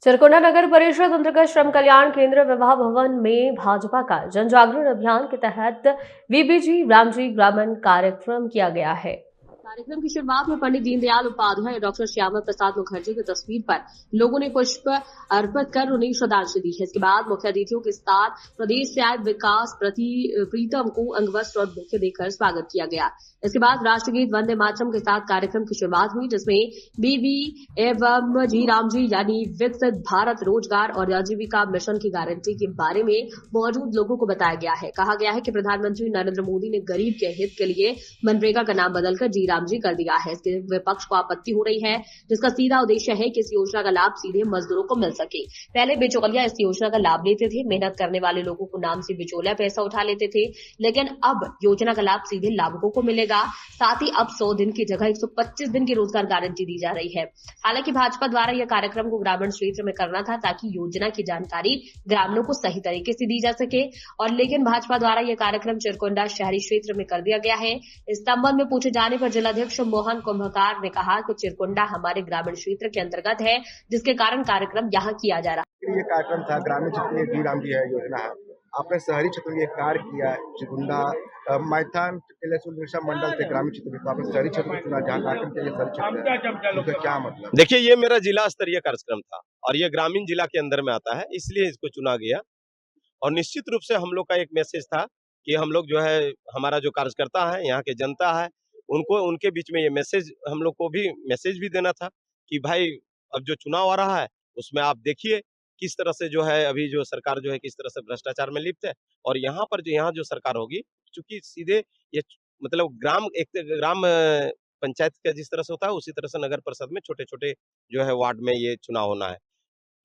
चिरकुंडा नगर परिषद अंतर्गत श्रम कल्याण केंद्र विवाह भवन में भाजपा का जन जागरण अभियान के तहत वीबीजी रामजी ग्रामीण कार्यक्रम किया गया है। कार्यक्रम की शुरुआत में पंडित दीनदयाल उपाध्याय और डॉक्टर श्यामा प्रसाद मुखर्जी की तस्वीर पर लोगों ने पुष्प अर्पित कर उन्हें श्रद्धांजलि दी है। इसके बाद मुख्य अतिथियों के साथ प्रदेश से आए विकास प्रीतम को अंगवस्त्र और बुके देकर स्वागत किया गया। इसके बाद राष्ट्रगीत वंदे मातरम के साथ कार्यक्रम की शुरुआत हुई, जिसमें बीबी एवं जी राम जी यानी विकसित भारत रोजगार और आजीविका मिशन की गारंटी के बारे में मौजूद लोगों को बताया गया है। कहा गया है कि प्रधानमंत्री नरेंद्र मोदी ने गरीब के हित के लिए मनरेगा का नाम बदलकर जी राम जी कर दिया है। इसके विपक्ष को आपत्ति हो रही है, जिसका सीधा उद्देश्य है कि इस योजना का लाभ सीधे मजदूरों को मिल सके। पहले बिचौलिया इस योजना का लाभ लेते थे, मेहनत करने वाले लोगों को नाम से बिचौलिया पैसा उठा लेते थे, लेकिन अब योजना का लाभ सीधे लाभुकों को मिलेगा। साथ ही अब 100 दिन की जगह 125 दिन की रोजगार गारंटी दी जा रही है। हालांकि भाजपा द्वारा यह कार्यक्रम को ग्रामीण क्षेत्र में करना था, ताकि योजना की जानकारी ग्रामीणों को सही तरीके से दी जा सके, और लेकिन भाजपा द्वारा यह कार्यक्रम चिरकुंडा शहरी क्षेत्र में कर दिया गया है। इस संबंध में पूछे जाने पर जिलाध्यक्ष मोहन कुंभकार ने कहा कि चिरकुंडा हमारे ग्रामीण क्षेत्र के अंतर्गत है, जिसके कारण कार्यक्रम यहाँ किया जा रहा है। ये कार्यक्रम था ग्रामीण क्षेत्र में जी राम जी है योजना है। आपने शहरी क्षेत्र में कार्य किया है, चिरकुंडा मैथान मंडल से ग्रामीण क्षेत्र में, तो आपने शहरी क्षेत्र में चुना जहाँ कार्यक्रम के लिए शहरी क्षेत्र है, उसका क्या मतलब? देखिए, ये मेरा जिला स्तरीय कार्यक्रम था और ये ग्रामीण जिला के अंदर में आता है, इसलिए इसको चुना गया। और निश्चित रूप से हम लोग का एक मैसेज था कि हम लोग जो है, हमारा जो कार्यकर्ता है, यहाँ के जनता है, उनको उनके बीच में ये मैसेज, हम लोग को भी मैसेज भी देना था कि भाई अब जो चुनाव आ रहा है उसमें आप देखिए किस तरह से जो है अभी जो सरकार जो है किस तरह से भ्रष्टाचार में लिप्त है। और यहाँ पर जो यहाँ जो सरकार होगी, चूंकि सीधे ये मतलब ग्राम पंचायत का जिस तरह से होता है उसी तरह से नगर परिषद में छोटे छोटे जो है वार्ड में ये चुनाव होना है।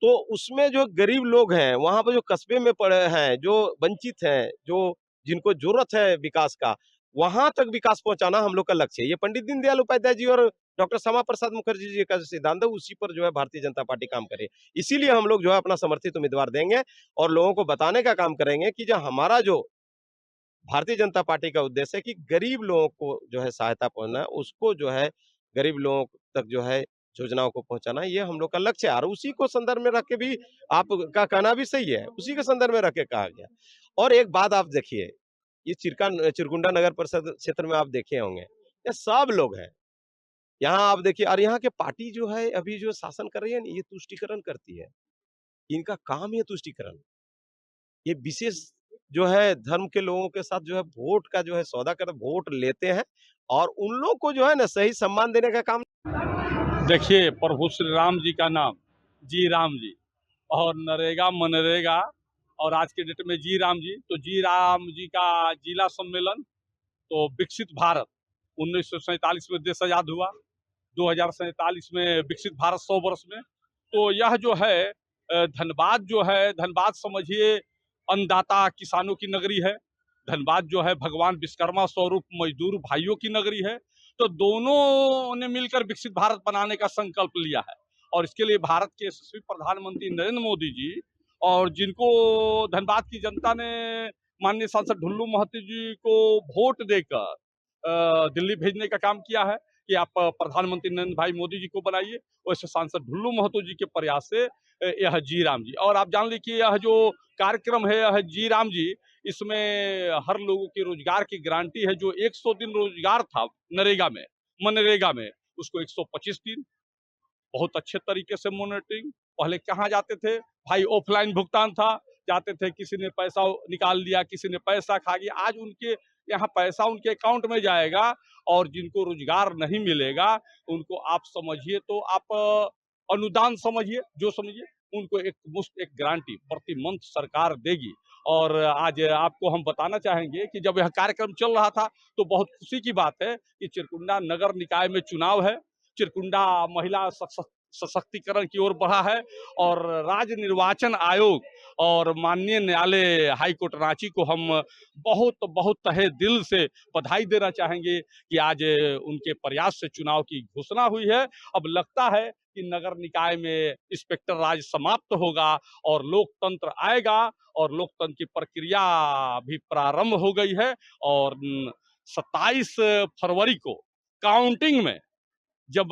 तो उसमें जो गरीब लोग हैं, वहाँ पे जो कस्बे में पड़े हैं, जो वंचित हैं, जो जिनको जरूरत है विकास का, वहां तक विकास पहुंचाना हम लोग का लक्ष्य है। ये पंडित दीनदयाल उपाध्याय जी और डॉक्टर श्यामा प्रसाद मुखर्जी जी का जो सिद्धांत है, उसी पर जो है भारतीय जनता पार्टी काम करे। इसीलिए हम लोग जो है अपना समर्थित उम्मीदवार देंगे और लोगों को बताने का काम करेंगे कि जो हमारा जो भारतीय जनता पार्टी का उद्देश्य है कि गरीब लोगों को जो है सहायता पहुंचना, उसको जो है गरीब लोगों तक जो है योजनाओं को पहुंचाना, ये हम लोग का लक्ष्य है। और उसी को संदर्भ में रख के भी आपका कहना भी सही है, उसी के संदर्भ में रख के कहा गया। और एक बात आप देखिए, ये चिरकुंडा नगर परिषद क्षेत्र में आप देखे होंगे, ये सब लोग हैं यहाँ। आप देखिए, और यहाँ के पार्टी जो है अभी जो शासन कर रही है, ये तुष्टीकरण करती है। इनका काम है तुष्टीकरण। ये विशेष जो है धर्म के लोगों के साथ जो है वोट का जो है सौदा कर वोट लेते हैं और उन लोग को जो है ना सही सम्मान देने का काम। देखिए, प्रभु श्री राम जी का नाम जी राम जी, और नरेगा मनरेगा, और आज के डेट में जी राम जी, तो जी राम जी का जिला सम्मेलन, तो विकसित भारत 1947 में देश आजाद हुआ, 2047 में विकसित भारत 100 वर्ष में। तो यह जो है धनबाद जो है, धनबाद समझिए अन्नदाता किसानों की नगरी है। धनबाद जो है भगवान विश्वकर्मा स्वरूप मजदूर भाइयों की नगरी है। तो दोनों ने मिलकर विकसित भारत बनाने का संकल्प लिया है, और इसके लिए भारत के यशस्वी प्रधानमंत्री नरेंद्र मोदी जी, और जिनको धनबाद की जनता ने माननीय सांसद ढुल्लू महतो जी को वोट देकर दिल्ली भेजने का काम किया है कि आप प्रधानमंत्री नरेंद्र भाई मोदी जी को बनाइए। वैसे सांसद ढुल्लू महतो जी के प्रयास से यह जी राम जी, और आप जान लीजिए यह जो कार्यक्रम है यह जी राम जी, इसमें हर लोगों के रोजगार की गारंटी है। जो 100 दिन रोजगार था मनरेगा में, उसको 125 दिन बहुत अच्छे तरीके से मॉनिटरिंग। पहले कहाँ जाते थे भाई, ऑफलाइन भुगतान था, जाते थे, किसी ने पैसा निकाल लिया, किसी ने पैसा खा गया। आज उनके यहाँ पैसा उनके अकाउंट में जाएगा, और जिनको रोजगार नहीं मिलेगा उनको आप समझिए, तो आप अनुदान समझिए, जो समझिए, उनको एक मुफ्त एक गारंटी प्रति मंथ सरकार देगी। और आज आपको हम बताना चाहेंगे कि जब यह कार्यक्रम चल रहा था तो बहुत खुशी की बात है कि चिरकुंडा नगर निकाय में चुनाव है, चिरकुंडा महिला सशक्तिकरण की ओर बढ़ा है, और राज्य निर्वाचन आयोग और माननीय न्यायालय हाईकोर्ट रांची को हम बहुत बहुत तहे दिल से बधाई देना चाहेंगे कि आज उनके प्रयास से चुनाव की घोषणा हुई है। अब लगता है कि नगर निकाय में इंस्पेक्टर राज समाप्त होगा और लोकतंत्र आएगा, और लोकतंत्र की प्रक्रिया भी प्रारंभ हो गई है। और 27 फरवरी को काउंटिंग में जब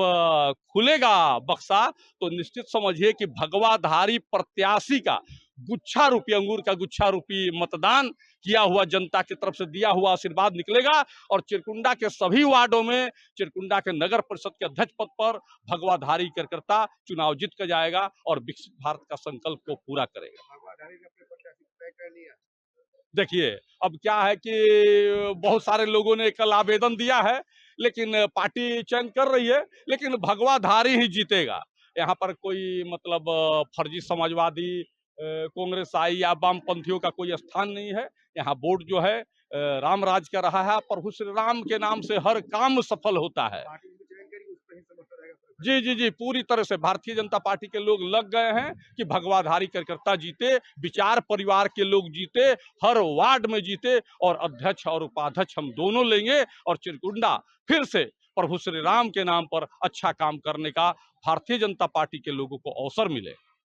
खुलेगा बक्सा तो निश्चित समझिए कि भगवाधारी प्रत्याशी का गुच्छा रूपी, अंगूर का गुच्छा रूपी मतदान किया हुआ जनता की तरफ से दिया हुआ आशीर्वाद निकलेगा और चिरकुंडा के सभी वार्डों में, चिरकुंडा के नगर परिषद के अध्यक्ष पद पर भगवाधारी कार्यकर्ता चुनाव जीत कर जाएगा और विकसित भारत का संकल्प को पूरा करेगा। देखिए, अब क्या है कि बहुत सारे लोगों ने कल आवेदन दिया है, लेकिन पार्टी चयन कर रही है, लेकिन भगवाधारी ही जीतेगा। यहाँ पर कोई मतलब फर्जी समाजवादी, कांग्रेस या वामपंथियों का कोई स्थान नहीं है। यहाँ बोर्ड जो है राम राज का रहा है, प्रभु श्री राम के नाम से हर काम सफल होता है। जी, पूरी तरह से भारतीय जनता पार्टी के लोग लग गए हैं कि भगवाधारी कार्यकर्ता जीते, विचार परिवार के लोग जीते, हर वार्ड में जीते और अध्यक्ष और उपाध्यक्ष हम दोनों लेंगे और चिरकुंडा फिर से प्रभु श्री राम के नाम पर अच्छा काम करने का भारतीय जनता पार्टी के लोगों को अवसर मिले।